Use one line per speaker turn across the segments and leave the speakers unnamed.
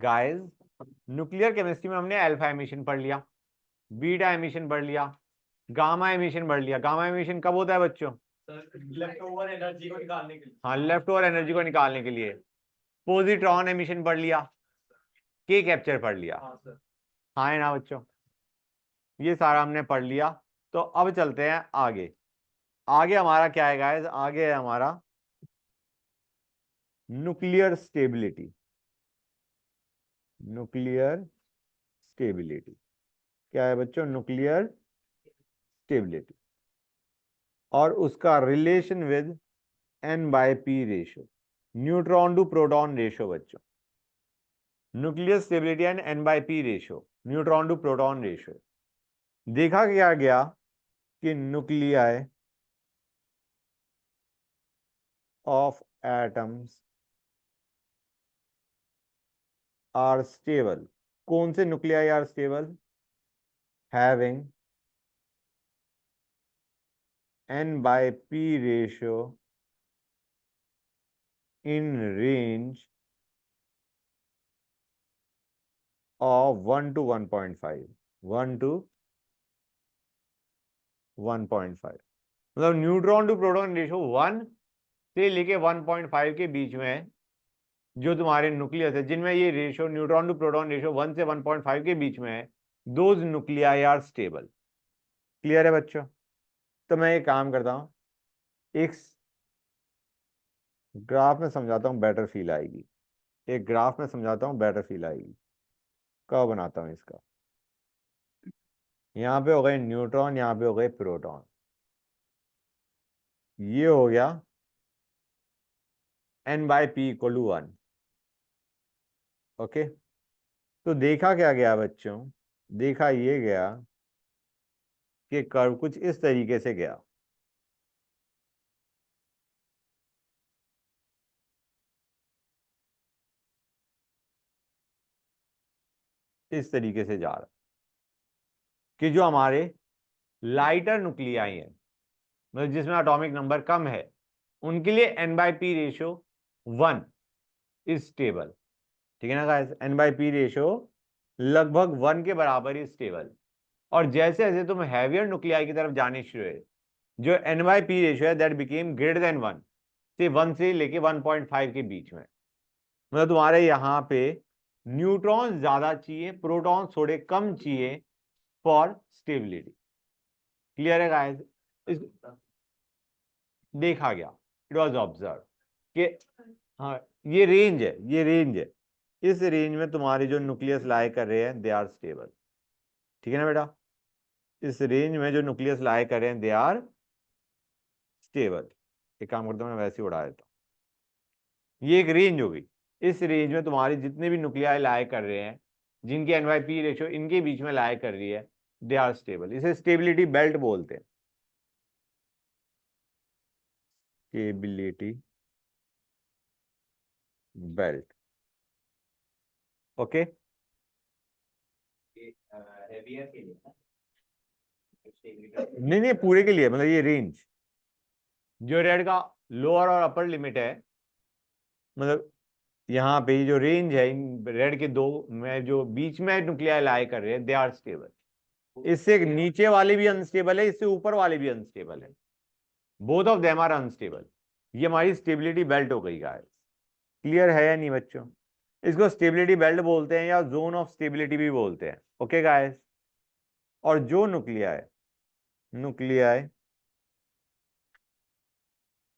Guys nuclear chemistry में हमने alpha emission पढ़ लिया, बीटा एमिशन पढ़ लिया, गामा एमिशन पढ़ लिया। गामा एमिशन कब होता है बच्चों?
लेफ्ट ओवर एनर्जी को निकालने के लिए।
हाँ, लेफ्ट ओवर एनर्जी को निकालने के लिए। पॉजिट्रॉन एमिशन पढ़ लिया, के कैप्चर पढ़ लिया।
हाँ सर।
हाँ है ना बच्चों, ये सारा हमने पढ़ लिया। तो अब चलते हैं आगे। आगे हमारा क्या है गाइस? आगे है हमारा न्यूक्लियर स्टेबिलिटी। न्यूक्लियर स्टेबिलिटी क्या है बच्चों? न्यूक्लियर स्टेबिलिटी और उसका relation with N/P ratio, neutron to proton ratio बच्चों। Nuclear stability and N/P ratio, neutron to proton ratio. देखा क्या गया कि nuclei of atoms are stable. कौन से nuclei are stable? Having N/P ratio in range of 1 to 1.5, 1 to 1.5। मतलब neutron to proton ratio 1 से लेके 1.5 के बीच में है। जो तुम्हारे न्यूक्लियस है जिनमें ये ratio neutron to proton ratio 1 से 1.5 के बीच में है, those nuclei are stable. Clear है बच्चों? तो मैं एक काम करता हूं, एक ग्राफ में समझाता हूं, बेटर फील आएगी। एक ग्राफ में समझाता हूं, बेटर फील आएगी। कब बनाता हूं इसका? यहां पे हो गए न्यूट्रॉन, यहां पे हो गए प्रोटॉन। ये हो गया N/P इक्वल टू 1। ओके, तो देखा क्या गया बच्चों? देखा ये गया कि कर्व कुछ इस तरीके से गया। इस तरीके से जा रहा कि जो हमारे लाइटर न्यूक्लियाई हैं, मतलब जिसमें एटॉमिक नंबर कम है, उनके लिए N/P रेशियो 1 इज स्टेबल। ठीक है ना गाइस? N/P रेशियो लगभग 1 के बराबर ही स्टेबल। और जैसे जैसे तुम हैवियर न्यूक्लियाई की तरफ जाने शुरू हुए, जो N/P रेशियो है दैट बिकेम ग्रेटर देन 1, से 1 से लेके 1.5 के बीच में। मतलब तुम्हारे यहाँ पे न्यूट्रॉन ज्यादा चाहिए, प्रोटॉन थोड़े कम चाहिए फॉर स्टेबिलिटी। क्लियर है गाइस? इस देखा गया, इट वॉज ऑब्जर्व कि हाँ, ये रेंज है, ये रेंज है। इस रेंज में तुम्हारे जो न्यूक्लियस लाई कर रहे हैं दे आर स्टेबल। ठीक है ना बेटा? इस रेंज में जो न्यूक्लियस लाई कर रहे हैं दे आर स्टेबल। एक काम करता हूं, मैं वैसे ही उड़ा देता हूं। ये एक रेंज होगी। इस रेंज में तुम्हारी जितने भी न्यूक्लियाई लाई कर रहे हैं, जिनकी N/P रेशियो इनके बीच में लाई कर रही है, दे आर स्टेबल। इसे स्टेबिलिटी बेल्ट बोलते हैं। Stability belt. ओके,
हैवियर के लिए ना,
नहीं नहीं, पूरे के लिए, मतलब ये रेंज जो रेड का लोअर और अपर लिमिट है, मतलब यहाँ पे जो रेंज है इन रेड के दो में जो बीच में न्यूक्लियाई लाई कर रहे हैं दे आर स्टेबल। इससे नीचे वाले भी अनस्टेबल है, इससे ऊपर वाले भी अनस्टेबल है। Both of them are unstable. ये हमारी स्टेबिलिटी बेल्ट हो गई गाइस। क्लियर है या नहीं बच्चों? इसको स्टेबिलिटी बेल्ट बोलते हैं या जोन ऑफ स्टेबिलिटी भी बोलते हैं। Okay guys? और जो nuclei nuclei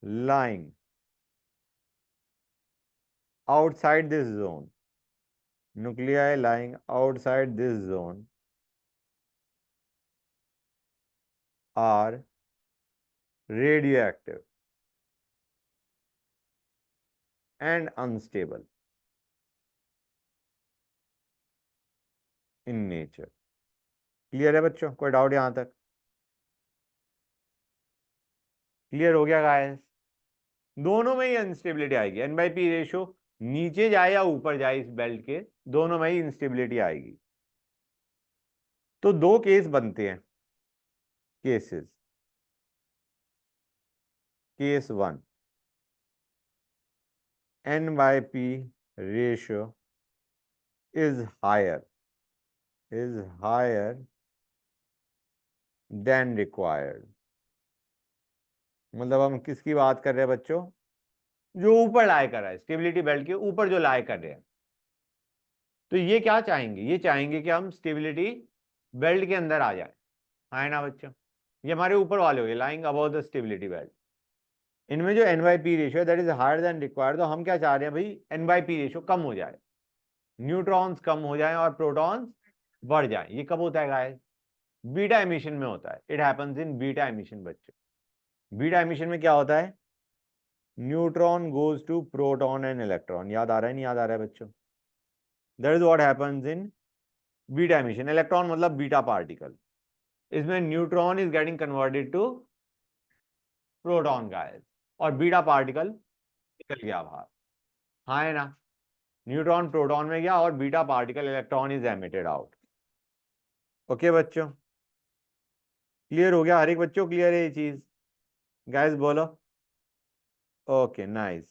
lying outside this zone, nuclei lying outside this zone are radioactive and unstable in nature। Clear है बच्चों? कोई डाउट यहां तक? क्लियर हो गया गाइस? दोनों में ही अनस्टेबिलिटी आएगी। N/P रेशियो नीचे जाए या ऊपर जाए इस बेल्ट के, दोनों में ही इंस्टेबिलिटी आएगी। तो दो केस बनते हैं, cases. Case 1, N/P ratio is higher than required। मतलब हम किसकी बात कर रहे हैं बच्चों, जो ऊपर लाए कर रहा है, स्टेबिलिटी बेल्ट के ऊपर जो लाए कर रहे हैं। तो ये क्या चाहेंगे, ये चाहेंगे कि हम स्टेबिलिटी बेल्ट के अंदर आ जाए, है ना बच्चों। ये हमारे ऊपर वाले हो गए, lying about the stability belt. इनमें जो NYP ratio that is higher than required, तो हम क्या चाह रहे हैं भाई, NYP रेशियो कम हो जाए, न्यूट्रॉन्स कम हो जाए और प्रोटॉन्स बढ़ जाए। ये कब होता है गाइस, बीटा एमिशन में होता है। It happens in beta emission बच्चों। बीटा एमिशन में क्या होता है, neutron goes to proton and electron. याद आ रहा है, नहीं याद आ रहा है बच्चों, that is what happens in beta emission. Electron मतलब बीटा पार्टिकल, इसमें neutron is getting converted to proton guys, और बीटा पार्टिकल निकल गया बाहर, हाँ है ना। न्यूट्रॉन प्रोटॉन में गया और beta particle electron is emitted out. Okay बच्चों, क्लियर हो गया हर एक बच्चों, क्लियर है ये चीज गाइस, बोलो। Okay nice,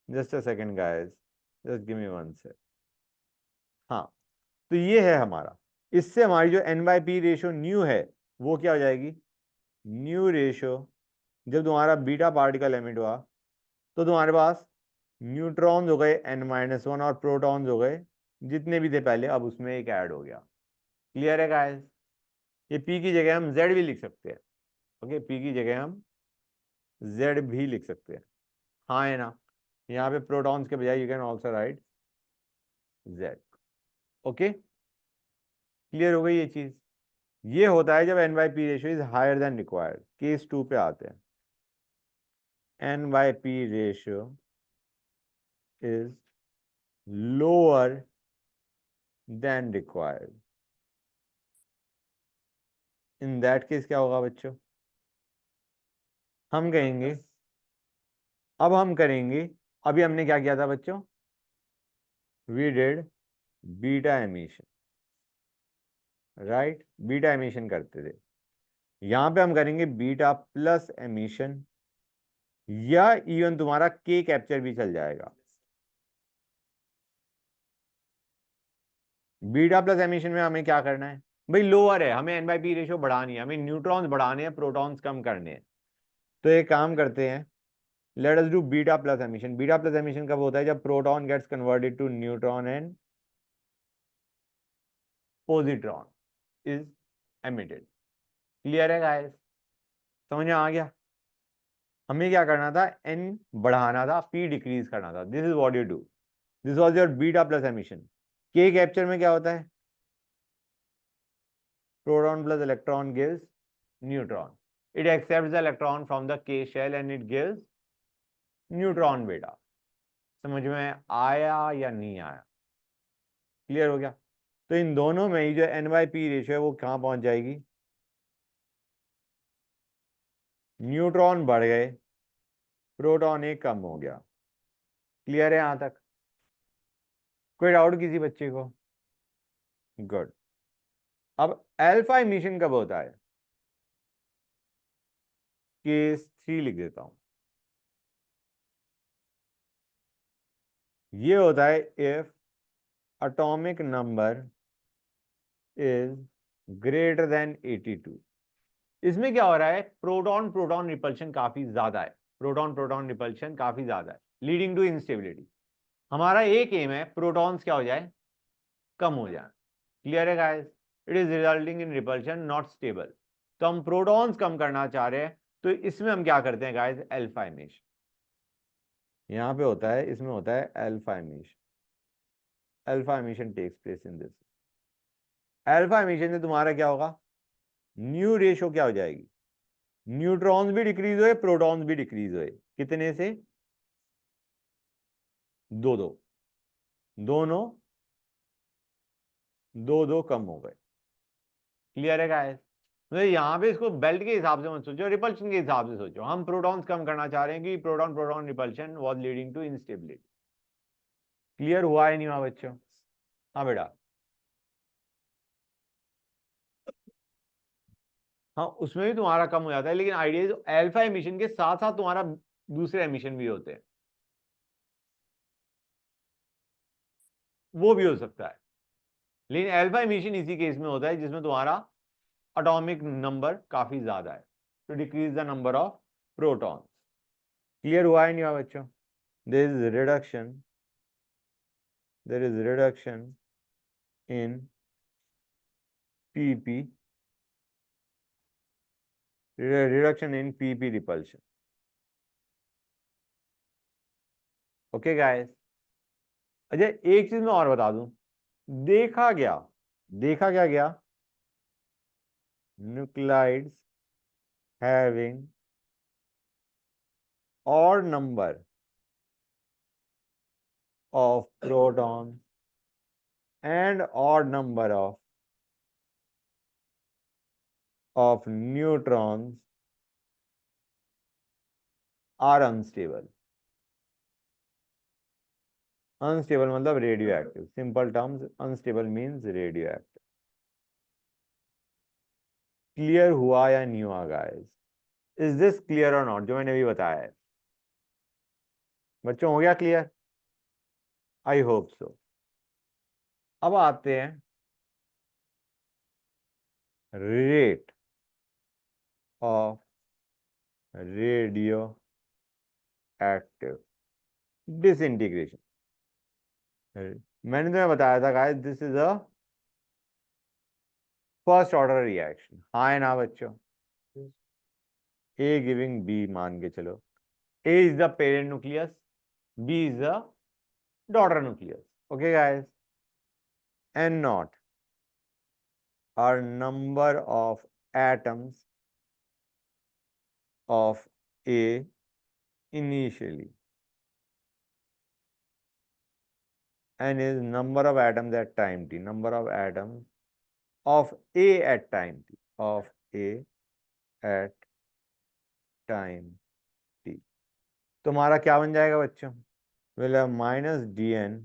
just a second guys, just give me one second. हाँ, तो ये है हमारा, इससे हमारी जो NYP रेशियो न्यू है वो क्या हो जाएगी, न्यू रेशियो। जब तुम्हारा बीटा पार्टिकल एमिट हुआ तो तुम्हारे पास न्यूट्रॉन्स हो गए N-1 और प्रोटॉन्स हो गए जितने भी थे पहले, अब उसमें एक ऐड हो गया। क्लियर है गाइस, ये P की जगह हम Z भी लिख सकते हैं। ओके, P की जगह हम Z भी लिख सकते हैं, हाँ है ना। यहाँ पे प्रोटॉन्स के बजाय you can also write Z। Okay, clear हो गई ये चीज। ये होता है जब NYP ratio is higher than required. Case 2 पे आते हैं। NYP ratio is lower than required. In that case क्या होगा बच्चों, हम कहेंगे, अब हम करेंगे, अभी हमने क्या किया था बच्चों, we did beta emission, right, beta emission करते थे। यहां पे हम करेंगे बीटा प्लस एमिशन, या इवन तुम्हारा के कैप्चर भी चल जाएगा। बीटा प्लस एमिशन में हमें क्या करना है भाई, लोअर है, हमें NYP रेशियो बढ़ानी है, हमें न्यूट्रॉन्स बढ़ाने हैं, प्रोटॉन्स कम करने हैं। तो एक काम करते हैं, let us do beta plus emission. Beta plus emission कब होता है, जब proton gets converted to neutron and positron is emitted. Clear है गाइस, समझ में आ गया। हमें क्या करना था, N बढ़ाना था, P डिक्रीज करना था। This is what you do, this was your beta plus emission. K capture में क्या होता है, proton plus electron gives neutron, it accepts the electron from the K shell and it gives neutron बेटा। समझ में आया या नहीं आया, क्लियर हो गया। तो इन दोनों में ही जो NYP रेशियो है वो कहां पहुंच जाएगी, न्यूट्रॉन बढ़ गए, प्रोटॉन एक कम हो गया। क्लियर है यहां तक, कोई डाउट किसी बच्चे को, गुड। अब अल्फा इमिशन कब होता है, केस 3 लिख देता हूं। ये होता है if atomic number is greater than 82। इसमें क्या हो रहा है, प्रोटॉन प्रोटॉन रिपल्शन काफी ज्यादा है, प्रोटॉन प्रोटॉन रिपल्शन काफी ज्यादा है, लीडिंग टू इंस्टेबिलिटी। हमारा एक एम है प्रोटॉन्स क्या हो जाए, कम हो जाए। क्लियर है guys, it is resulting in repulsion not stable. तो हम प्रोटॉन्स कम करना चाह रहे हैं, तो इसमें हम क्या करते हैं गाइस, अल्फा इमिशन यहां पे होता है, इसमें होता है alpha emission. Alpha emission takes place in this. Alpha emission से तुम्हारा क्या होगा, न्यू रेशियो क्या हो जाएगी, न्यूट्रॉन्स भी डिक्रीज हुए, प्रोटॉन्स भी डिक्रीज हुए, कितने से, दो दो, दोनों दो दो कम हो गए। क्लियर है गाइस, तो यहां पे इसको बेल्ट के हिसाब से मत सोचो, रिपल्शन के हिसाब से सोचो। हम प्रोटॉन्स कम करना चाह रहे हैं कि proton proton repulsion was leading to instability. Clear हुआ है नहीं हुआ बच्चों, हाँ बेटा। हाँ, उसमें भी तुम्हारा कम हो जाता है, लेकिन आइडिया अल्फा एमिशन के साथ साथ तुम्हारा दूसरे एमिशन भी होते हैं, वो भी हो सकता है। लेकिन अल्फा इमिशन इसी केस में होता है जिसमें तुम्हारा एटॉमिक नंबर काफी ज्यादा है, to decrease the number of proton. Clear हुआ है नहीं हुआ बच्चों? There is reduction in pp, reduction in pp repulsion. Okay guys. अच्छा एक चीज मैं और बता दूं, देखा क्या गया, nuclides having odd number of protons and odd number of neutrons are unstable. Unstable मतलब radioactive. Simple terms, unstable means radioactive. Clear हुआ या नहीं हुआ गाइस? इज दिस क्लियर और नॉट, जो मैंने अभी बताया है? बच्चों हो गया क्लियर? I hope so. अब आते हैं rate of radio active disintegration. मैंने तुम्हें बताया था guys, this is a first order reaction, हाँ है ना बच्चों? ए गिविंग बी मान के चलो, A is the parent nucleus, B is the daughter nucleus. Okay guys, N nought are number of atoms of A initially, n is number of atoms at time t, number of atoms of A at time t, of A at time t। तुम्हारा क्या बन जाएगा बच्चों? Will have minus dn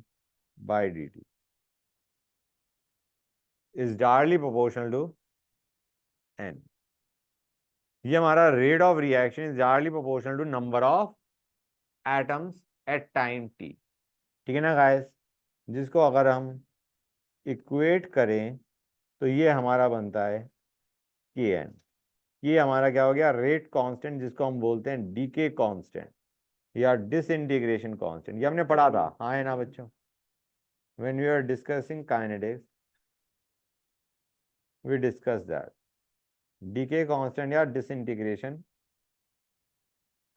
by dt is directly proportional to n। ये हमारा rate of reaction is directly proportional to number of atoms at time t। ठीक है ना गाइस? जिसको अगर हम इक्वेट करें तो ये हमारा बनता है kn। ये हमारा क्या हो गया? रेट कांस्टेंट, जिसको हम बोलते हैं डीके कांस्टेंट या डिसइंटीग्रेशन कांस्टेंट। ये हमने पढ़ा था, हाँ है ना बच्चों? When we are discussing kinetics we discuss that decay constant या डिसइंटीग्रेशन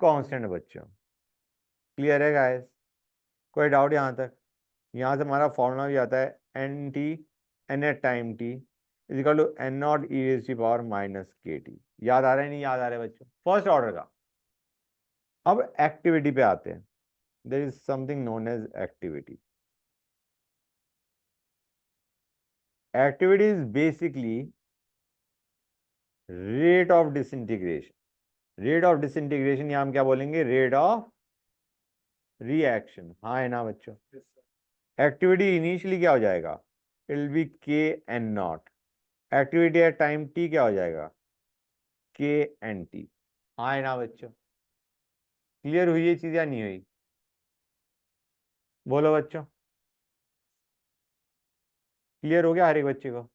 कांस्टेंट। बच्चों क्लियर है गाइस? कोई डाउट यहाँ तक? यहाँ से हमारा फॉर्मूला भी आता है N T, N at time T is equal to N naught e raise to power minus K T. याद आ रहा है नहीं याद आ रहा है बच्चों? फर्स्ट ऑर्डर का। अब एक्टिविटी पे आते हैं। There is something known as activity. Activity is basically rate of disintegration. Rate of disintegration या हम क्या बोलेंगे? रेट ऑफ रिएक्शन, हाँ है ना बच्चों? एक्टिविटी इनिशियली क्या हो जाएगा? It will be K N naught. Activity at time T क्या हो जाएगा? के एन टी, हाँ है ना बच्चों? क्लियर हुई ये चीज या नहीं हुई? बोलो बच्चों, क्लियर हो गया हर एक बच्चे को?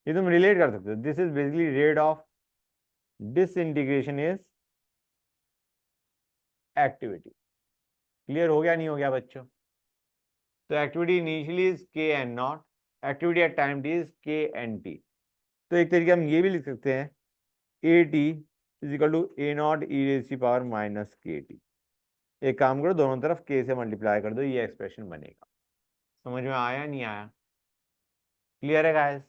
ये तुम रिलेट कर सकते हो। This is basically rate of disintegration is activity. Clear हो गया नहीं हो गया बच्चों? तो activity initially is K N naught, activity at time T is K N T. तो एक तरीके हम ये भी लिख सकते हैं A T is equal to A naught e raise to power minus K T. एक काम करो, दोनों तरफ के से मल्टीप्लाई कर दो, ये एक्सप्रेशन बनेगा। समझ में आया नहीं आया? क्लियर है गाइस?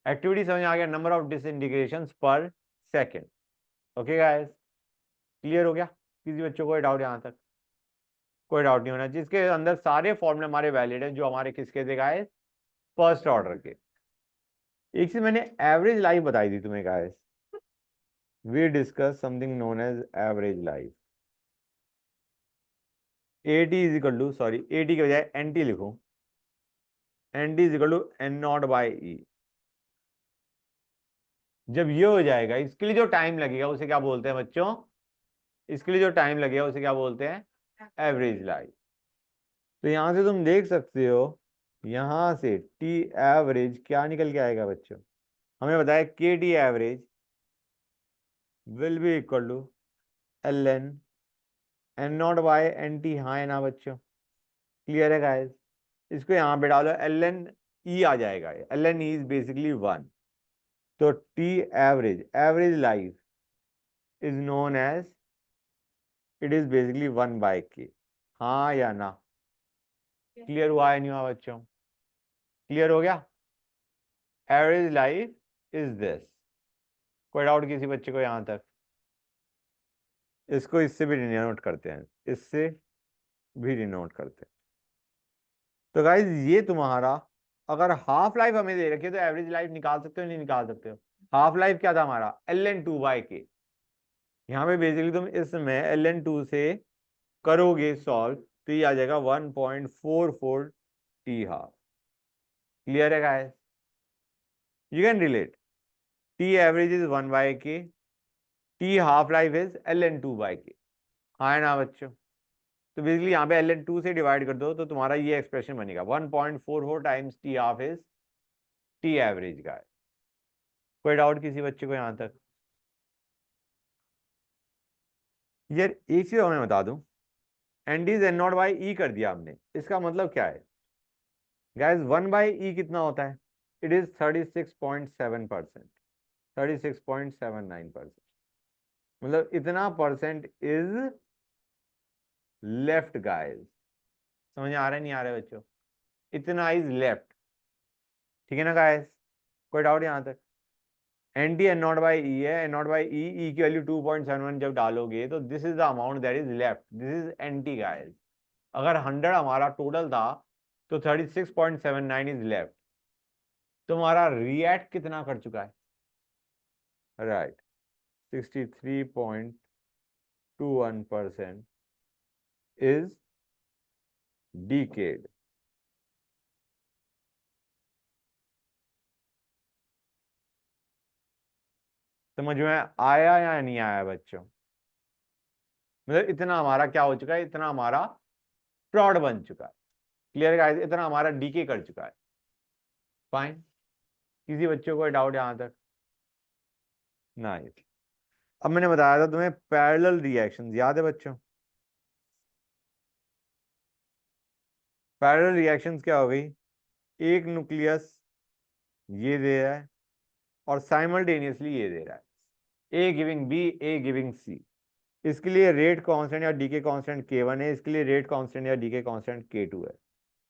एक्टिविटी समझ आ गया, नंबर ऑफ डिसइंटीग्रेशंस पर सेकंड। ओके गाइस, क्लियर हो गया? किसी बच्चों को डाउट यहाँ तक? कोई डाउट नहीं होना, जिसके अंदर सारे फॉर्मूले हमारे वैलिड हैं, जो हमारे किसके थे गाइस? फर्स्ट ऑर्डर के। एक चीज मैंने एवरेज लाइफ बताई थी तुम्हें guys, we discuss something known as average life. A T is equal to, sorry A T के बजाय एन टी लिखो, N T is equal to N nought by E. जब ये हो जाएगा, इसके लिए जो टाइम लगेगा उसे क्या बोलते हैं बच्चों? इसके लिए जो टाइम लगेगा उसे क्या बोलते हैं? Average life. तो यहां से तुम देख सकते हो यहां से टी एवरेज क्या निकल के आएगा बच्चों? हमें बताया के T average will be equal to L N N naught by N T. हाँ है ना बच्चों? क्लियर है गाइस? इसको यहाँ पे डालो, एल एन ई आ जाएगा। L N E is basically 1। तो T average, average life is known as, it is basically 1/k। हाँ या ना? क्लियर हुआ है नहीं हुआ बच्चों? क्लियर हो गया? Average life is this. कोई डाउट किसी बच्चे को यहां तक? इसको इससे भी डिनोट करते हैं, इससे भी डिनोट करते हैं। तो गाइज ये तुम्हारा, अगर हाफ लाइफ हमें दे रखी है तो एवरेज लाइफ निकाल सकते हो नहीं निकाल सकते हो? हाफ लाइफ क्या था हमारा? ln2/k। यहाँ पे बेसिकली तुम इसमें ln2 से करोगे सॉल्व तो ये आ जाएगा 1.44 टी हाफ। क्लियर है guys? You can relate. T average is 1/k, T half life is ln2/k। हाँ है ना बच्चों? तो बेसिकली यहाँ पे ln2 से डिवाइड कर दो तो तुम्हारा ये एक्सप्रेशन बनेगा 1.44 times T half is T average का है। कोई डाउट किसी बच्चे को यहां तक? यार एक चीज मैं बता दूं, एंडीज एन नॉट बाई ई कर दिया हमने, इसका मतलब क्या है गाइस? 1/e कितना होता है? It is 36.7%, 36.79%। मतलब इतना परसेंट इज लेफ्ट गाइस। समझ आ रहा है नहीं आ रहा है बच्चों? इतना इज लेफ्ट। ठीक है ना गाइस? कोई डाउट यहां तक? N T N nought by E है, N nought by E, E की वैल्यू 2.71 जब डालोगे तो this is the amount that is left, this is N T guys. अगर 100 हमारा टोटल था तो 36.79 इज लेफ्ट। तुम्हारा रिएक्ट कितना कर चुका है? Right, 63.21% is decayed. समझ में आया या नहीं आया बच्चों? मतलब इतना हमारा क्या हो चुका है, इतना हमारा प्रॉड बन चुका है। Clear guys? इतना हमारा डीके कर चुका है। फाइन। किसी बच्चे को कोई डाउट यहां तक? नाइस। अब मैंने बताया था तुम्हें पैरेलल रिएक्शंस, याद है बच्चों? पैरेलल रिएक्शंस क्या हो गई? एक न्यूक्लियस ये दे रहा है और साइमल्टेनियसली ये दे रहा है, ए गिविंग बी, ए गिविंग सी। इसके लिए रेट कांस्टेंट या डीके कांस्टेंट K1 है, इसके लिए रेट कांस्टेंट या डीके कांस्टेंट K2 है।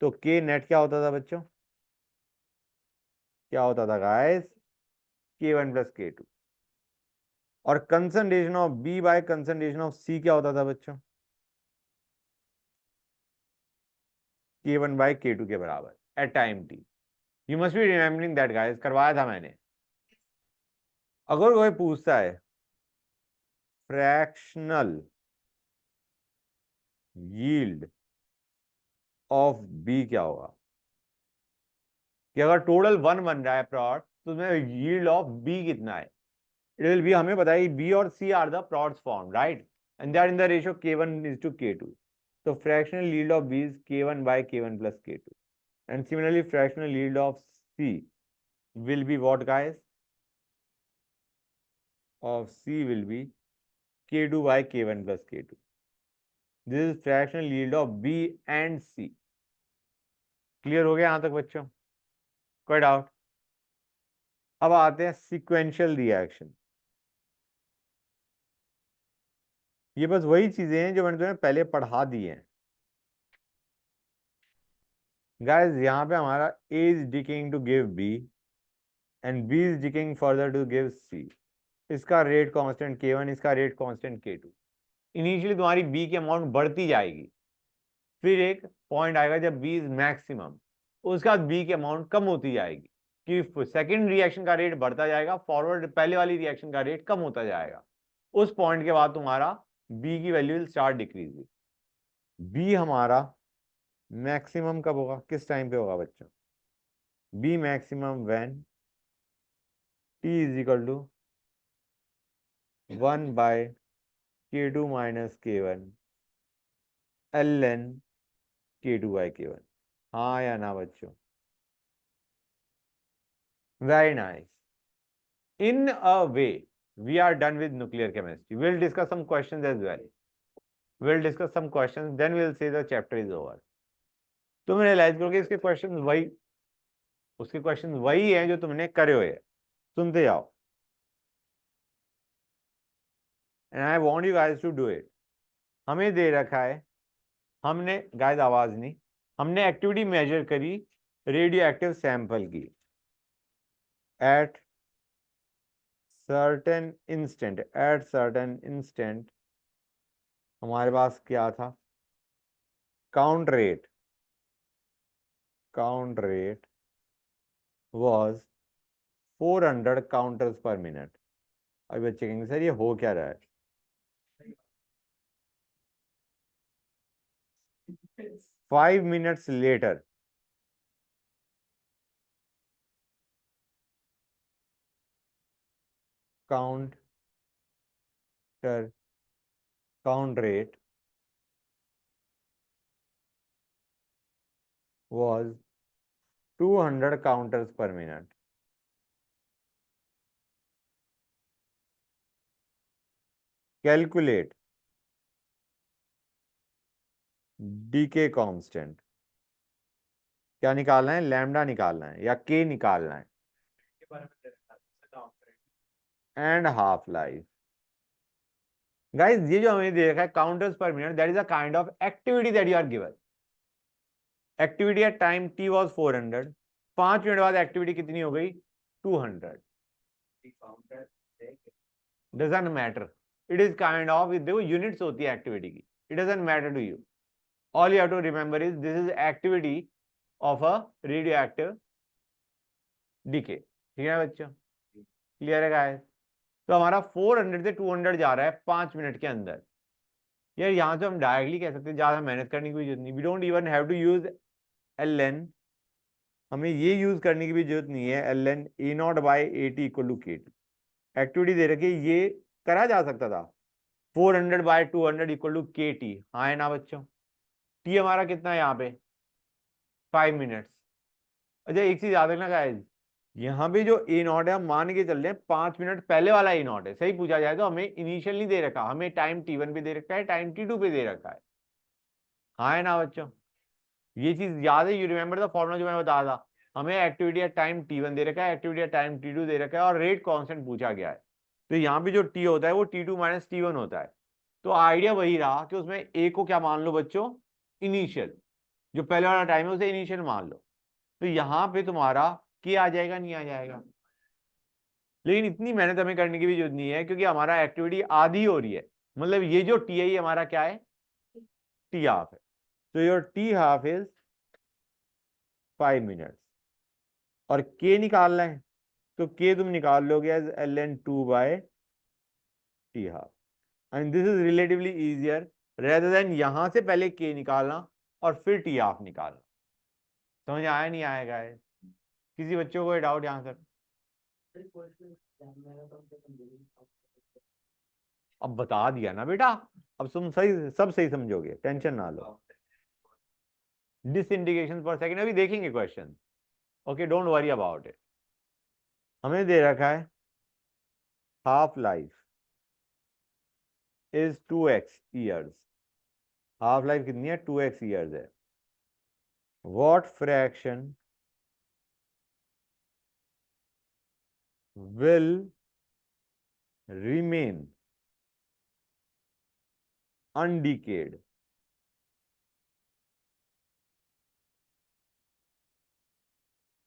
तो K नेट क्या होता था बच्चों? क्या होता था गाइस? K1 plus K2। और concentration of B by concentration of C क्या होता था बच्चों? K1 बाय K2 के बराबर at time T. You must be remembering that guys, करवाया था मैंने। अगर कोई पूछता है फ्रैक्शनल यील्ड ऑफ बी क्या होगा, कि अगर टोटल 1 बन रहा है प्लॉट तो उसमें यील्ड ऑफ बी कितना है? इट विल बी, हमें बताइए बी और C are the plots form, right? And they are in the ratio K1:K2। तो fractional yield of B is K1 by K1 plus K2। And similarly fractional yield of C will be what guys? Of C will be K2 by K1 plus K2. This is fractional yield of B and C. Clear हो गया यहां तक बच्चों? कोई doubt? अब आते हैं sequential reaction. ये बस वही चीजें हैं जो मैंने तुम्हें पहले पढ़ा दी हैं गाइस। यहाँ पे हमारा A is decaying to give B and B is decaying further to give C। इसका रेट कांस्टेंट K1, इसका रेट कांस्टेंट K2। इनिशियली तुम्हारी B की अमाउंट बढ़ती जाएगी, फिर एक पॉइंट आएगा जब बी इज मैक्सिमम, उसके बाद बी की अमाउंट कम होती जाएगी, कि सेकंड रिएक्शन का रेट बढ़ता जाएगा, फॉरवर्ड पहले वाली रिएक्शन का रेट कम होता जाएगा। उस पॉइंट के बाद तुम्हारा बी की value will start decreasing. B हमारा मैक्सिमम कब होगा, किस टाइम पे होगा बच्चों? B maximum when T is equal to 1/K2 minus K1 ln K2 by K1। हाँ या ना बच्चों? Very nice. In a way, we are done with nuclear chemistry. We'll discuss some questions as well. We'll discuss some questions, then we'll say the chapter is over. तुम realise करोगे इसके question वही, उसके question वही हैं जो तुमने करे हुए हैं. सुनते जाओ. And I want you guys to do it. हमें दे रखा है, हमने गाइस आवाज नहीं, हमने एक्टिविटी मेजर करी रेडियो एक्टिव सैंपल की at certain instant हमारे पास क्या था, काउंट रेट was 400 काउंटर्स पर मिनट. अभी बच्चे कहेंगे सर ये हो क्या रहा है. 5 minutes later count rate was 200 counters per minute. Calculate decay constant. क्या निकालना है, लैम्डा निकालना है या के निकालना है, एंड हाफ लाइफ. गाइस ये जो हमें दे रखा है काउंटर्स पर minute, that is a kind of activity that you are given. Activity at time T was 400, 5 minute बाद एक्टिविटी कितनी हो गई 200. Doesn't matter, it is kind of, देखो यूनिट्स होती है एक्टिविटी की, it doesn't matter to you. All you have to remember is this is activity of a radioactive decay. ठीक है बच्चों, क्लियर है गाइस. तो हमारा 400 से 200 जा रहा है 5 मिनट के अंदर. यार यहाँ से हम डायरेक्टली कह सकते हैं, ज्यादा मेहनत करने की कोई जरूरत नहीं. We don't even have to use ln, हमें ये यूज करने की भी जरूरत नहीं है. ln a0 by at equal to kt. Activity दे रखी है, ये करा जा सकता था. 400 बाय 200 इक्वल टू kt. हाँ है ना बच्चों. टी हमारा कितना है यहाँ पे 5 मिनट्स. अच्छा एक चीज याद रखना गाइस, यहाँ पे जो ए नॉट है हम मान के चल रहे हैं 5 मिनट पहले वाला ए नॉट है. सही पूछा जाए तो हमें इनिशियल नहीं दे रखा, हमें टाइम t1 पे दे रखा है, टाइम t2 पे दे रखा है. हाँ है ना बच्चों, ये चीज याद है. यू रिमेंबर द फॉर्मूला जो मैं बता था, हमें एक्टिविटी या टाइम t1 दे रखा है, एक्टिविटी या टाइम t2 दे रखा है और रेट कांस्टेंट पूछा गया है. तो यहाँ पे जो t होता है वो t2 माइनस t1 होता है. तो आइडिया वही रहा कि उसमें a को क्या मान लो बच्चों, इनिशियल, जो पहले वाला टाइम है उसे इनिशियल मान लो. तो यहाँ पे तुम्हारा k आ जाएगा, नहीं आ जाएगा. लेकिन इतनी मेहनत हमें करने की भी जरूरत नहीं है क्योंकि हमारा एक्टिविटी आधी हो रही है. मतलब ये जो टी है ये हमारा क्या है, टी हाफ है. तो your T half is 5 minutes और के निकालना है, तो के तुम निकाल लोगे as ln2 by T half. And this is relatively easier rather than यहां से पहले के निकालना और फिर टी हाफ निकालना. समझ आया नहीं आएगा है? किसी बच्चों को डाउट यहाँ सर? अब बता दिया ना बेटा, अब तुम सही सब सही समझोगे, टेंशन ना लो. डिसइंटीग्रेशन पर सेकंड अभी देखेंगे question. Okay don't worry about it. हमें दे रखा है half life is 2x years. Half life कितनी है 2x ईयर्स है. What fraction will remain undecayed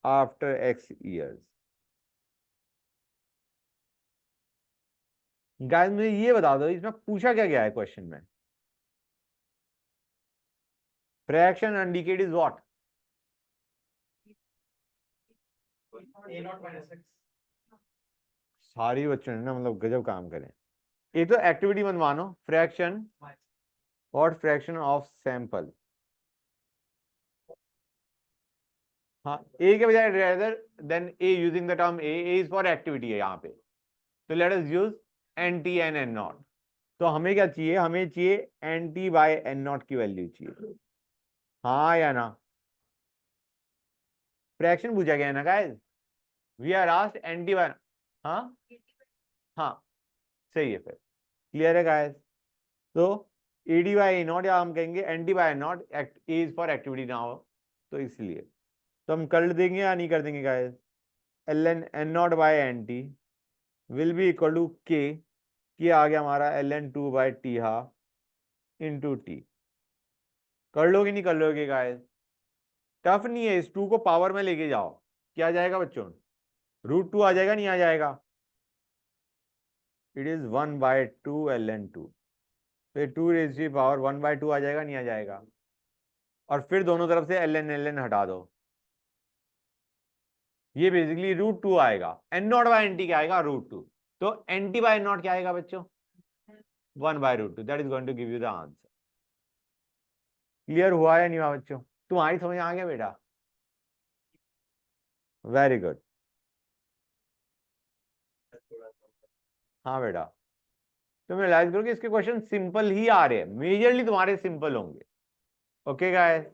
after x years. Guys मुझे ये बता दो इसमें पूछा क्या गया है क्वेश्चन में. Fraction undecayed is what? सारी बच्चों ने ना मतलब गजब काम करें. एक तो एक्टिविटी बनवानो, fraction, what fraction of sample. हाँ ए के बजाय rather than A using the term A is for activity है यहाँ पे. तो let us use N T N N nought. तो हमें क्या चाहिए, हमें चाहिए N T by N nought की वैल्यू चाहिए. हाँ या ना? फ्रैक्शन पूछा गया है ना guys. We are asked N T by, हाँ हाँ सही है फिर, क्लियर है गाइस। तो एडी बाय ए नॉट, या हम कहेंगे NT by naught, A is for activity now, तो इसलिए तो हम कर देंगे या नहीं कर देंगे guys. L N N naught by N T will be equal to K आ गया हमारा L N two by T half into T. कर लोगे नहीं कर लोगे गाइस, टफ नहीं है, इस टू को पावर में लेके जाओ, क्या आ जाएगा बच्चों, रूट टू आ जाएगा, नहीं आ जाएगा, it is 1/2 L N two, फिर टू रेज की पावर 1/2 आ जाएगा, नहीं आ जाएगा, और फिर दोनों तरफ से एल एन हटा दो, ये बेसिकली रूट टू आएगा, N naught by N T क्या आएगा, रूट टू, तो एन टी बाय नॉट क्या आएगा बच्चों, 1/√2, that is going to give you the answer. Clear हुआ या नहीं हुआ बच्चों, तुम्हारी समझ आ गया बेटा, वेरी गुड। हाँ बेटा, तुम रियलाइज करो कि इसके क्वेश्चन सिंपल ही आ रहे हैं, मेजरली तुम्हारे सिंपल होंगे। ओके गाइस,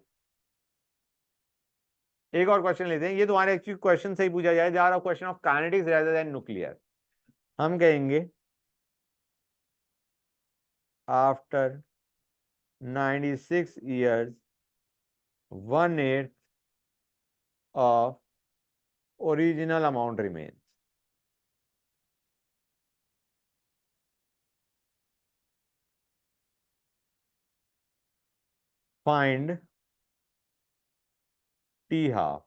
एक और क्वेश्चन लेते हैं, ये तुम्हारे एक्चुअली क्वेश्चन से ही पूछा जाए, जा रहा question of kinetics rather than nuclear. हम कहेंगे after 96 years 1/8 of original amount remains। Find T half।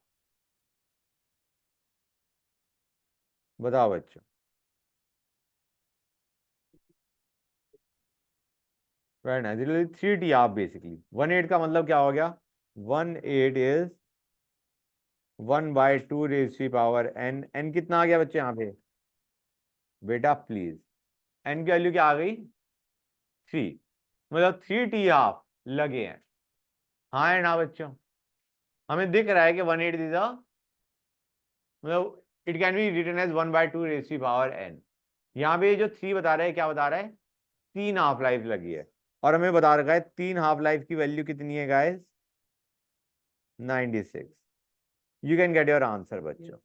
बताओ बच्चों, very nice, 3T half basically, 1/8 का मतलब क्या हो गया, 1/8 इज 1/2 रेज की पावर n, n कितना आ गया बच्चे यहाँ पे, बेटा प्लीज, n की वैल्यू क्या आ गई, 3, मतलब 3T हाफ लगे हैं, हाँ है ना बच्चों, हमें दिख रहा है कि 1/8 इज अ, मतलब it can be written as 1/2 raise की पावर n। यहाँ पे जो 3 बता रहा है, क्या बता रहा है, 3 हाफ लाइफ लगी है, और हमें बता रखा है 3 हाफ लाइफ की वैल्यू कितनी है guys, 96। You can get your answer बच्चों।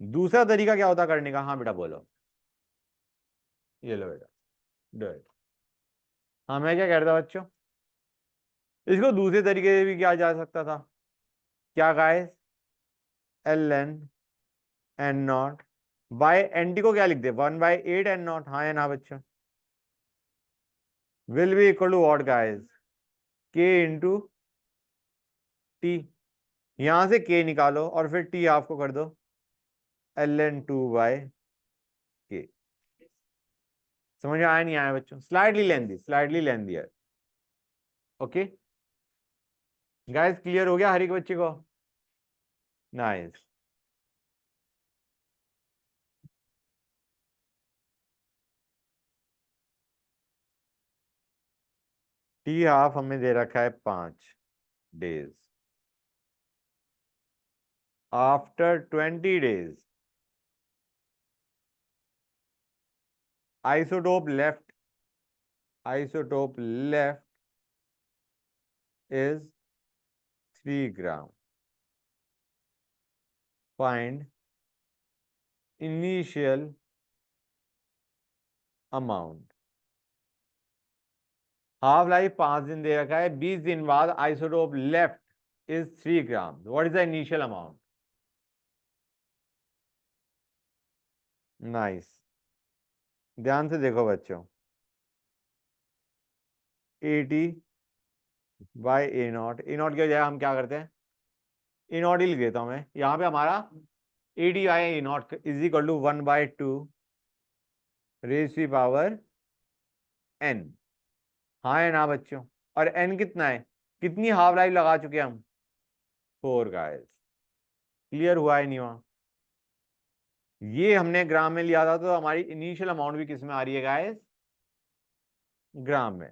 दूसरा तरीका क्या होता करने का, हाँ बेटा बोलो, ये लो बेटा, डू इट। हाँ मैं क्या कह रहा था बच्चों, इसको दूसरे तरीके से भी किया जा सकता था, क्या guys, L N N naught by N T को क्या लिख दे, 1/8 एन नॉट, हाँ या ना बच्चों, will be equal to what guys, K into T, यहां से के निकालो और फिर टी हाफ को कर दो एल एन टू बाय के। समझ में आया नहीं आया बच्चों, स्लाइडली लेंदी है। ओके गाइस, क्लियर हो गया हर एक बच्चे को, नाइस। टी हाफ हमें दे रखा है 5 days, after 20 days isotope left is 3 gram। Find initial amount। Half life 5 दिन दे रखा है, 20 दिन बाद isotope left is 3 gram, what is the initial amount, nice. ध्यान से देखो बच्चों, 80/A0, A0 की बजाय हम क्या करते हैं, A0 ही लिख देता हूं मैं, यहाँ पे हमारा 80/A0 is equal to 1/2 raise की पावर n, हाँ है ना बच्चों, और n कितना है, कितनी हाफ लाइफ लगा चुके हैं हम, 4 गाइस। क्लियर हुआ है नहीं हुआ, ये हमने ग्राम में लिया था, तो हमारी इनिशियल अमाउंट भी किस में आ रही है गाइस, ग्राम में,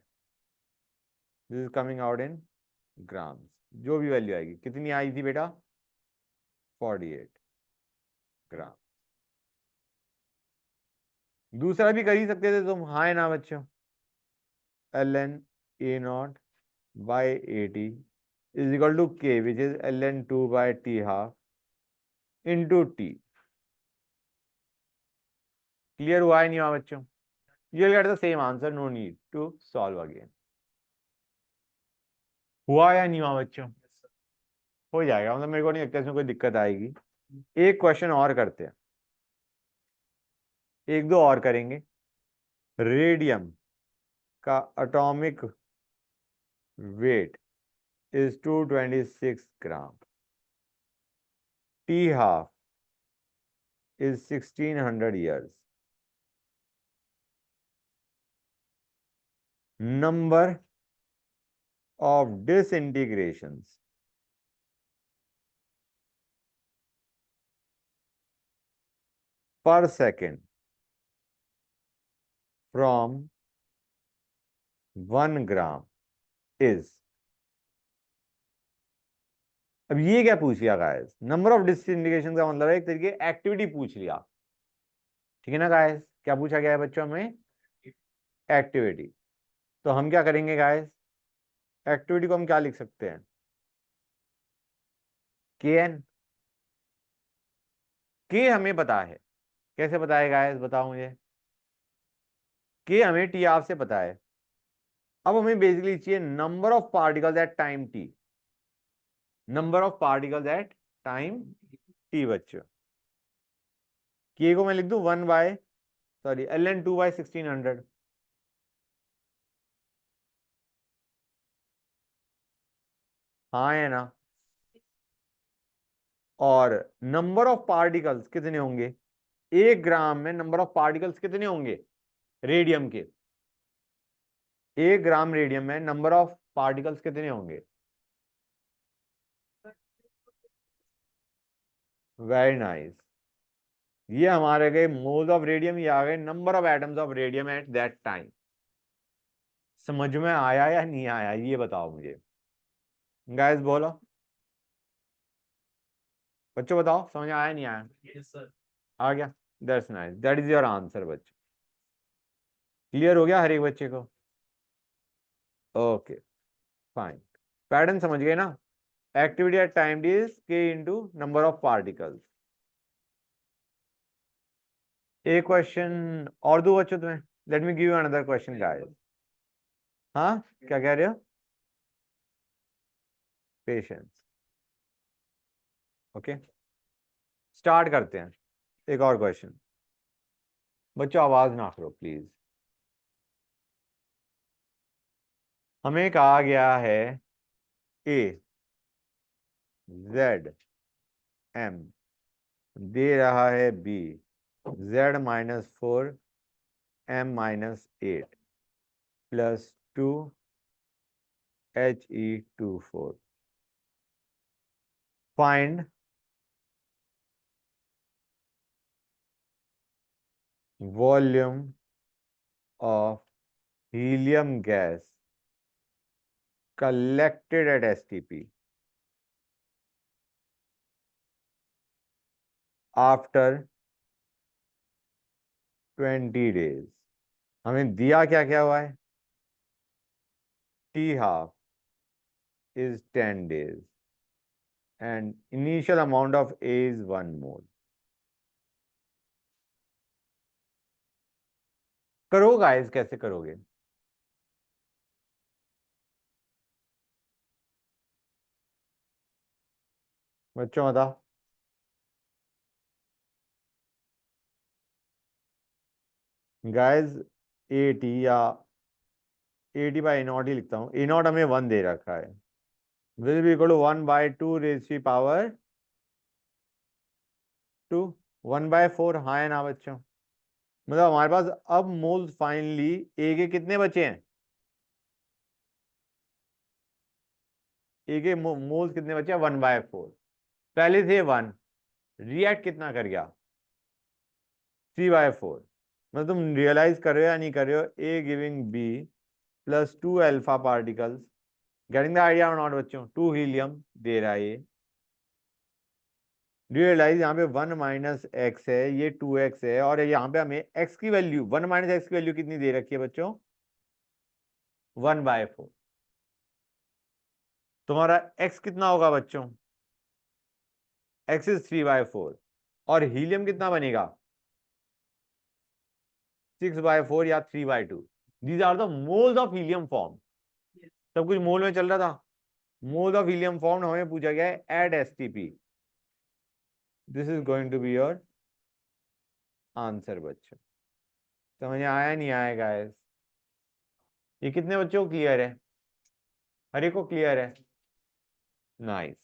this is coming out in gram, जो भी वैल्यू आएगी, कितनी आई थी बेटा, 48 ग्राम। दूसरा भी कर ही सकते थे तुम, हाँ है ना बच्चों, ln A0/80 is equal to K, which is ln 2/t half into T. Clear हुआ है नहीं हुआ बच्चों? You will get the same answer, no need to solve again. हुआ या नहीं हुआ बच्चों? हो जाएगा, मतलब मेरे को नहीं लगता इसमें कोई दिक्कत आएगी। एक क्वेश्चन और करते हैं, एक दो और करेंगे। रेडियम का atomic weight is 226 gram, T half is 1600 years. Number of disintegrations per second from 1 gram is। अब ये क्या पूछ लिया गाइस? नंबर ऑफ डिसइंटीग्रेशन का मतलब है एक तरीके एक्टिविटी पूछ लिया, ठीक है ना गाइस? क्या पूछा गया है बच्चों हमें? एक्टिविटी। तो हम क्या करेंगे गाइस? एक्टिविटी को हम क्या लिख सकते हैं? के एन। के हमें पता है, कैसे पता है गाइस बताओ मुझे? के हमें टी आर से पता है। अब हमें बेसिकली चाहिए number of particles at time T, number of particles at time T बच्चों। के को मैं लिख दूं 1 बाय सॉरी ln 2 बाय 1600। हाँ है ना? और नंबर ऑफ पार्टिकल्स कितने होंगे? 1 ग्राम में नंबर ऑफ पार्टिकल्स कितने होंगे रेडियम के? 1 ग्राम रेडियम में नंबर ऑफ पार्टिकल्स कितने होंगे? Very nice. ये हमारे गए मोल्स ऑफ रेडियम, ये आ गए number of atoms of radium at that time. समझ में आया या नहीं आया ये बताओ मुझे गाइस, बोलो बच्चों, बताओ समझ में आया नहीं आया?
Yes sir.
आ गया? That's nice, that is your answer बच्चों। क्लियर हो गया हर एक बच्चे को? Okay fine. पैटर्न समझ गए ना? Activity at time D is K into number of particles. एक क्वेश्चन और दो बच्चों तुम्हें, let me give you another question guys. हाँ क्या कह रहे हो? पेशेंस। ओके स्टार्ट करते हैं एक और क्वेश्चन। बच्चों आवाज ना करो प्लीज। हमें कहा गया है ए जेड एम दे रहा है B Z-4 M-8 plus 2 He24। Find volume of helium gas collected at STP after 20 days। हमें दिया क्या क्या हुआ है? T half is 10 days and initial amount of A is 1 mole। करो गाइस, कैसे करोगे? बच्चों बताओ। गाइस AT या AT बाई A0 ही लिखता हूँ। A0 हमें 1 दे रखा है, will be equal to 1 by 2 raise की पावर 2, 1 बाय 4। हाँ है ना बच्चों? मतलब हमारे पास अब मोल्स फाइनली ए के कितने बचे हैं? ए के मोल्स कितने बचे हैं? 1 बाय 4। पहले थे 1, रिएक्ट कितना कर गया? 3/4। मतलब तुम रियलाइज कर रहे हो या नहीं कर रहे हो? A giving B plus 2 alpha particles, getting the idea और नॉट बच्चों? 2 हीलियम दे रहा है ये। रियलाइज यहाँ पे 1 माइनस एक्स है, ये 2x है, और यहाँ पे हमें x की वैल्यू 1 माइनस एक्स की वैल्यू कितनी दे रखी है बच्चों? 1/4। तुम्हारा x कितना होगा बच्चों? x is 3/4। और हीलियम कितना बनेगा? 6/4 या 3/2। These are the moles of helium form. सब कुछ मोल में चल रहा था। मोल्स ऑफ हीलियम फॉर्म हमें पूछा गया है at STP. This is going to be your answer बच्चों। समझ आया नहीं आया गाइस? ये कितने बच्चों को क्लियर है? हर एक को क्लियर है? नाइस।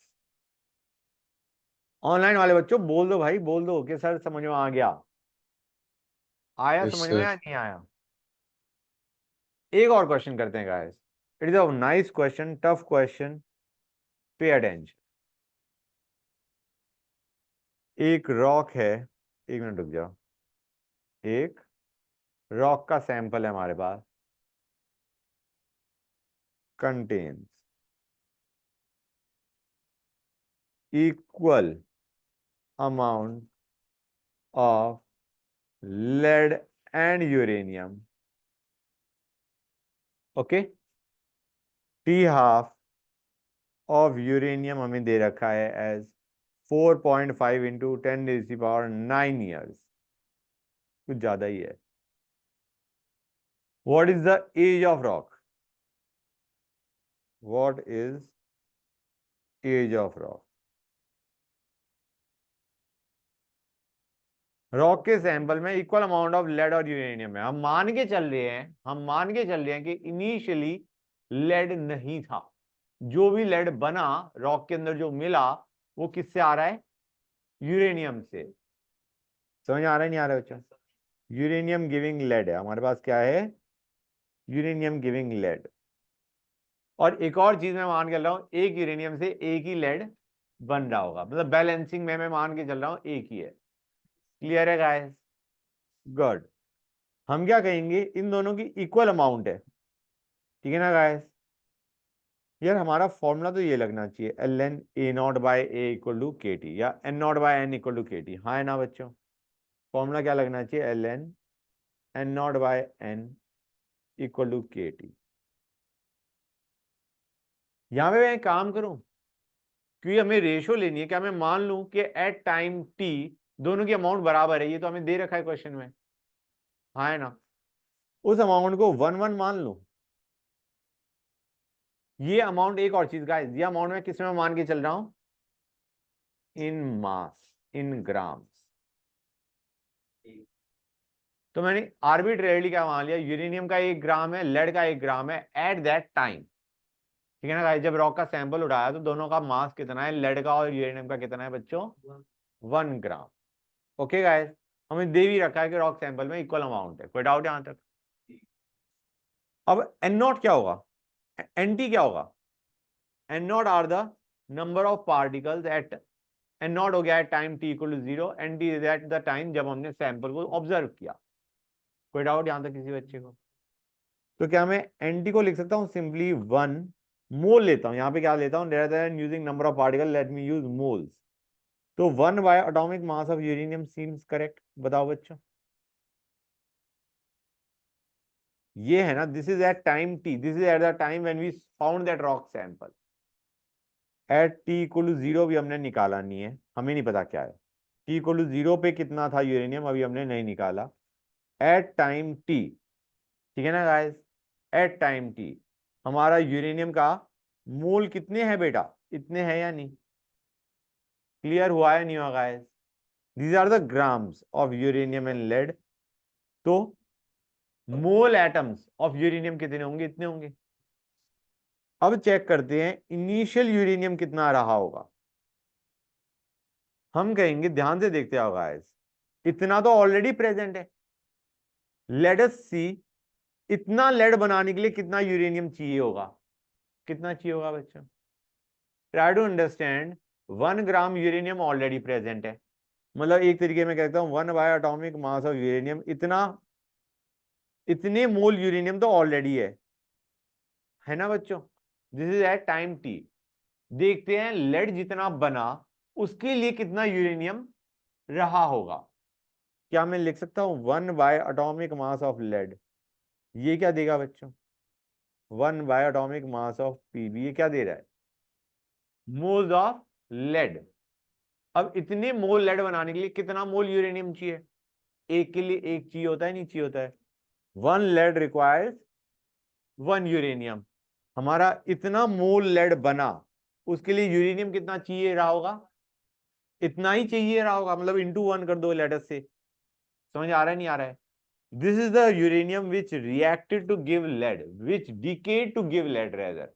ऑनलाइन वाले बच्चों बोल दो भाई, बोल दो कि सर समझ में आ गया। आया
यस
समझ में
सर।
या नहीं आया? एक और क्वेश्चन करते हैं guys. It is a nice question, tough question, pay attention. एक रॉक है, एक मिनट रुक जाओ। एक रॉक का सैंपल है हमारे पास, contains equal amount of lead and uranium. Okay, T half of uranium हमें दे रखा है एज 4.5 इंटू 10⁻⁹ years, कुछ ज्यादा ही है। What is the age of rock? What is age of rock? Rock के सैंपल में इक्वल अमाउंट ऑफ लेड और यूरेनियम है। हम मान के चल रहे हैं कि इनिशियली लेड नहीं था। जो भी लेड बना रॉक के अंदर, जो मिला, वो किससे आ रहा है? यूरेनियम से। समझ आ रहा है नहीं आ रहा है बच्चा? यूरेनियम गिविंग लेड है हमारे पास। क्या है? Uranium giving lead. और एक और चीज मैं मान के चल रहा हूं, एक यूरेनियम से एक ही लेड बन रहा होगा, मतलब बैलेंसिंग में मैं मान के चल रहा हूं एक ही है। क्लियर है गाइस? गुड। हम क्या कहेंगे, इन दोनों की इक्वल अमाउंट है, ठीक है ना गाइस? यार हमारा फॉर्मूला तो ये लगना चाहिए, ln A0/A = KT या N0/N = KT। हाँ है ना बच्चों? फॉर्मूला क्या लगना चाहिए? ln N0/N = KT। यहां पे मैं एक काम करूं, क्योंकि हमें रेशो लेनी है, क्या मैं मान लूं कि एट टाइम t दोनों की अमाउंट बराबर है? ये तो हमें दे रखा है क्वेश्चन में, हाँ है ना? उस अमाउंट को 1/1 मान लूं। ये अमाउंट, एक और चीज गाइस, ये अमाउंट मैं किस में मान के चल रहा हूं? इन मास, इन ग्राम्स। तो मैंने आर्बिट्रेरली क्या मान लिया, यूरेनियम का 1 ग्राम है, लेड का 1 ग्राम है एट दैट टाइम, ठीक है ना गाइस? जब रॉक का सैंपल उठाया तो दोनों का मास कितना है, लेड का और यूरेनियम का कितना है बच्चों? 1 ग्राम। ओके गाइस, हमें दे भी रखा है कि रॉक सैंपल में इक्वल अमाउंट है। कोई डाउट यहां तक? अब N0 क्या होगा, Nt क्या होगा? N0 are the number of particles at, N0 हो गया है time t = 0, Nt is at the time जब हमने सैंपल को ऑब्जर्व किया। कोई डाउट यहां तक किसी बच्चे को? तो क्या मैं Nt को लिख सकता हूं सिंपली 1 मोल लेता हूं, यहां पे क्या लेता हूं, rather than using number of particle let me use moles. तो 1 / atomic mass of uranium seems correct. बताओ बच्चों, ये है ना? This is at time t, this is at the time when we found that rock sample. At t = 0 भी हमने निकाला नहीं है, हमें नहीं पता क्या है t = 0 पे कितना था यूरेनियम, अभी हमने नहीं निकाला। एट टाइम t, ठीक है ना गाइस? एट टाइम t हमारा यूरेनियम का मोल कितने हैं बेटा? इतने हैं या नहीं? क्लियर हुआ है नहीं हुआ guys? These are the grams of uranium and lead. तो मोल एटम्स ऑफ यूरेनियम कितने होंगे? इतने होंगे। अब चेक करते हैं इनिशियल यूरेनियम कितना रहा होगा। हम कहेंगे, ध्यान से देखते हो गाइस, इतना तो ऑलरेडी प्रेजेंट है। लेट अस सी, इतना लेड बनाने के लिए कितना यूरेनियम चाहिए होगा? कितना चाहिए होगा बच्चों? Try to understand. 1 gram uranium already present है, मतलब एक तरीके में कहता हूं 1 / एटॉमिक मास ऑफ यूरेनियम, इतने मोल यूरेनियम तो ऑलरेडी है ना बच्चों? This is at time t। देखते हैं लेड जितना बना उसके लिए कितना यूरेनियम रहा होगा। क्या मैं लिख सकता हूं 1 / एटॉमिक मास ऑफ लेड? ये क्या देगा बच्चों? 1 / एटॉमिक मास ऑफ Pb, ये क्या दे रहा है? Moles of lead. अब इतने मोल लेड बनाने के लिए कितना मोल यूरेनियम चाहिए? एक के लिए एक चाहिए होता है, नहीं चाहिए होता है? 1 लेड रिक्वायर्स 1 यूरेनियम। हमारा इतना मोल लेड बना, उसके लिए यूरेनियम कितना चाहिए रहा होगा? इतना ही चाहिए रहा होगा, मतलब इंटू 1 कर दो लेटर से। समझ आ रहा है नहीं आ रहा है? This is the uranium which reacted to give lead, which decayed to give lead rather.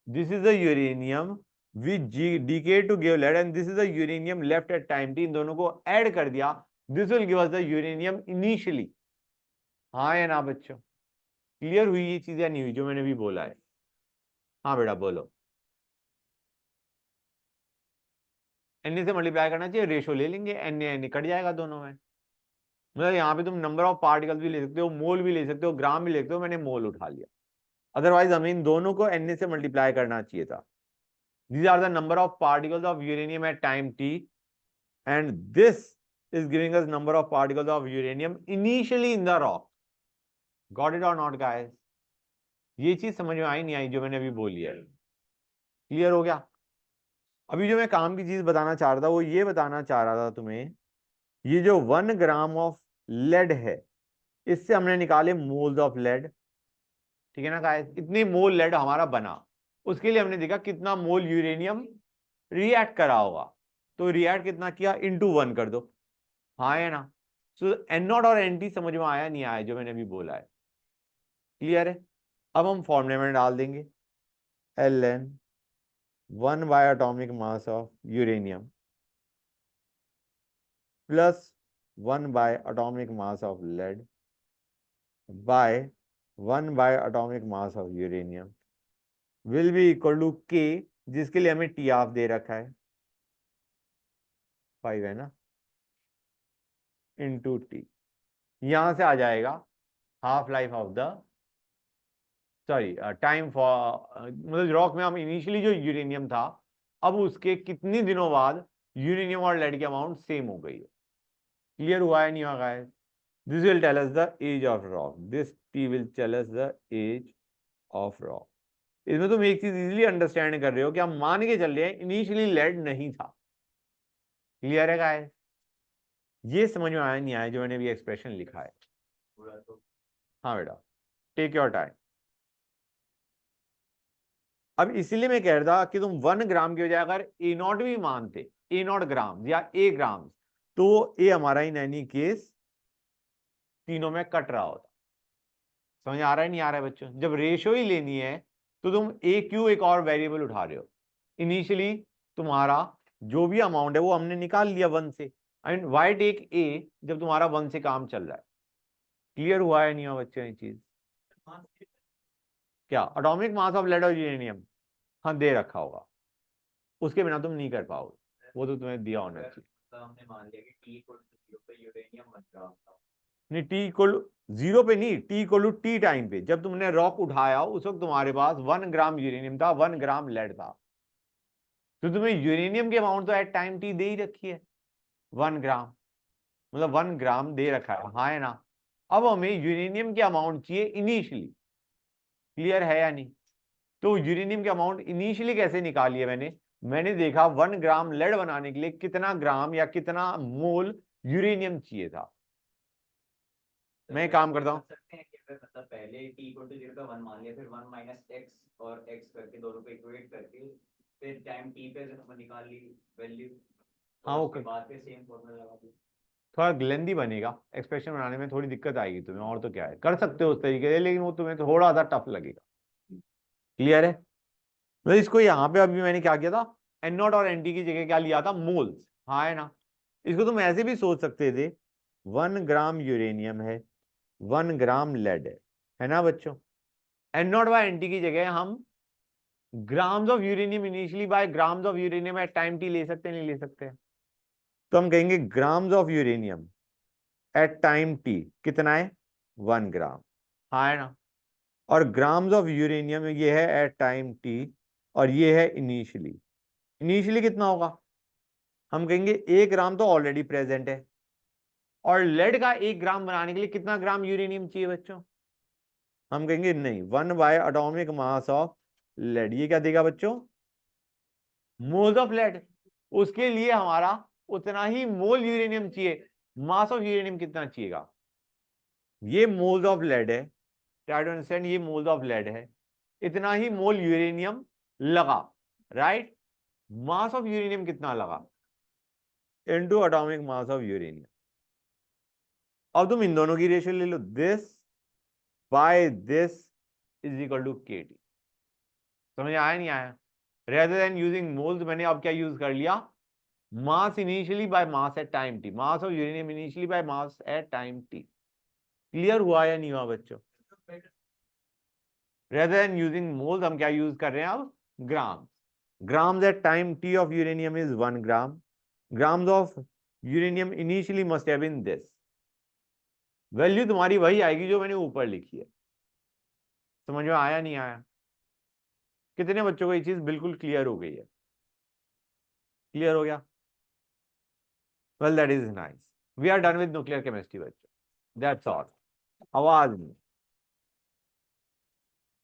This is the uranium which decayed to give lead, and this is the uranium left at time t. इन दोनों को add कर दिया, this will give us the uranium initially. हाँ या ना बच्चों? Clear हुई ये चीज या नहीं हुई जो मैंने भी बोला है? हाँ बेटा बोलो। एन से मल्टीप्लाई करना चाहिए, रेशो ले लेंगे, एन कट जाएगा दोनों में। मतलब यहाँ पे तुम नंबर ऑफ पार्टिकल भी ले सकते हो, मोल भी ले सकते हो, ग्राम भी ले सकते हो, मैंने मोल उठा लिया। अदरवाइज हमें इन दोनों को एन से मल्टीप्लाई करना चाहिए था। These are the number of particles of uranium at time t, and this is giving us number of particles of uranium initially in the rock. Got it or not guys? ये चीज समझ में आई नहीं आई जो मैंने अभी बोली है? क्लियर हो गया? अभी जो मैं काम की चीज बताना चाह रहा था वो ये बताना चाह रहा था तुम्हें, ये जो 1 ग्राम ऑफ लेड है, इससे हमने निकाले मोल्स ऑफ लेड। ठीक है ना गाइस? इतनी मोल लेड हमारा बना, उसके लिए हमने देखा कितना मोल यूरेनियम रिएक्ट करा होगा। तो रिएक्ट कितना किया, इंटू 1 कर दो। हाँ है ना? सो एन नॉट और एन टी समझ में आया नहीं आया जो मैंने अभी बोला है? क्लियर है? अब हम फॉर्मूले में डाल देंगे L N 1 by atomic mass of uranium plus 1 by atomic mass of lead by 1 by atomic mass of uranium will be equal to k, जिसके लिए हमें टी ऑफ दे रखा है 5 है ना, इंटू टी। यहां से आ जाएगा half life of the, sorry time for, मतलब रॉक में हम इनिशियली जो यूरेनियम था, अब उसके कितने दिनों बाद यूरेनियम और लेड की अमाउंट सेम हो गई है। क्लियर हुआ है नहीं हुआ है? This will tell us the age of rock, this T will tell us the age of rock. इसमें तुम एक चीज इजीली अंडरस्टैंड कर रहे हो कि हम मान के चल रहे हैं इनिशियली लेड नहीं था। क्लियर है गाइस? ये समझ में आया नहीं आया जो मैंने भी एक्सप्रेशन लिखा है? हाँ बेटा, टेक योर टाइम। अब इसीलिए मैं कह रहा था कि तुम 1 ग्राम की बजाय अगर ए नॉट भी मानते, ए नॉट ग्राम या ए ग्राम, तो ए हमारा इन एनी केस तीनों में कट रहा होता। समझ आ रहा है नहीं आ रहा है बच्चों? जब रेशियो ही लेनी है तो तुम ए क्यू एक और वेरिएबल उठा रहे हो। इनिशियली तुम्हारा जो भी अमाउंट है वो हमने निकाल लिया 1 से, एंड वाई टेक ए जब तुम्हारा 1 से काम चल रहा है। क्लियर हुआ है नहीं हुआ बच्चों ये चीज? क्या एटॉमिक मास ऑफ लेड और यूरेनियम? हाँ दे रखा होगा, उसके बिना तुम नहीं कर पाओगे, वो तो तुम्हें दिया होना चाहिए।
हमने मान लिया कि टी इक्वल टू 0 पे यूरेनियम बन रहा था।
नहीं, टी इक्वल 0 पे नहीं, T equal to T time पे जब तुमने रॉक उठाया उस वक्त तुम्हारे पास 1 ग्राम यूरेनियम था, 1 ग्राम लेड था। तो तुम्हें यूरेनियम की अमाउंट तो एट टाइम टी दे ही रखी है 1 ग्राम, मतलब 1 ग्राम दे रखा है। हाँ है ना? अब हमें यूरेनियम की अमाउंट चाहिए इनिशियली। क्लियर है या नहीं? तो यूरेनियम की अमाउंट इनिशियली कैसे निकाली है मैंने? मैंने देखा 1 ग्राम लेड बनाने के लिए कितना ग्राम या कितना मोल यूरेनियम चाहिए था। मैं काम करता हूँ,
सकते हैं कि अगर मतलब पहले t इक्वल टू 0 का 1 मान लिया, फिर 1 माइनस x और x करके दोनों को इक्वेट करके फिर टाइम t पे हम निकाल ली वैल्यू,
हाँ वो
उसके बाद फिर सेम फॉर्मूला लगा दिया।
थोड़ा लेंदी बनेगा, एक्सप्रेशन बनाने में थोड़ी दिक्कत आएगी तुम्हें, और तो क्या है, कर सकते हो उस तरीके से, लेकिन वो तुम्हें थोड़ा सा टफ लगेगा। क्लियर है? मतलब इसको यहाँ पे अभी मैंने क्या किया था, एन नॉट और एन टी की जगह क्या लिया था, मोल्स। हाँ है ना? इसको तुम ऐसे भी सोच सकते थे, 1 ग्राम यूरेनियम है, 1 ग्राम लेड है ना बच्चों? N naught by N T की जगह हम grams of uranium initially by grams of uranium at time T ले सकते हैं, नहीं ले सकते? तो हम कहेंगे grams of uranium at time T कितना है, 1 ग्राम। हाँ है ना? और ग्राम्स ऑफ यूरेनियम ये है एट टाइम टी, और ये है इनिशियली। इनिशियली कितना होगा? हम कहेंगे 1 ग्राम तो ऑलरेडी प्रेजेंट है, और लेड का 1 ग्राम बनाने के लिए कितना ग्राम यूरेनियम चाहिए बच्चों? हम कहेंगे नहीं, 1 by atomic mass of lead. ये क्या देगा बच्चों? Moles of lead. उसके लिए हमारा उतना ही मोल यूरेनियम चाहिए। मास ऑफ यूरेनियम कितना चाहिएगा? ये मोल्स ऑफ लेड है, ट्राई टू अंडरस्टैंड, ये मोल्स ऑफ लेड है, इतना ही मोल यूरेनियम लगा, राइट? मास ऑफ यूरेनियम कितना लगा? Into atomic mass of uranium. अब तुम इन दोनों की रेशियो ले लो, this by this is equal to K T. समझ आया नहीं आया? रेदर देन यूजिंग मोल्स, मैंने अब क्या यूज कर लिया? Mass initially by mass at time T, mass of uranium initially by mass at time T. Clear हुआ या नहीं हुआ बच्चों? रेदर देन यूजिंग मोल्स हम क्या यूज कर रहे हैं अब? Gram. Grams at time T of uranium is 1 gram. Grams of uranium initially must have been this. Value तुम्हारी वही आएगी जो मैंने ऊपर लिखी है। समझ में आया नहीं आया? कितने बच्चों को ये चीज बिल्कुल क्लियर हो गई है? क्लियर हो गया? Well that is nice, we are done with nuclear chemistry बच्चों, दैट्स ऑल। आवाज नहीं।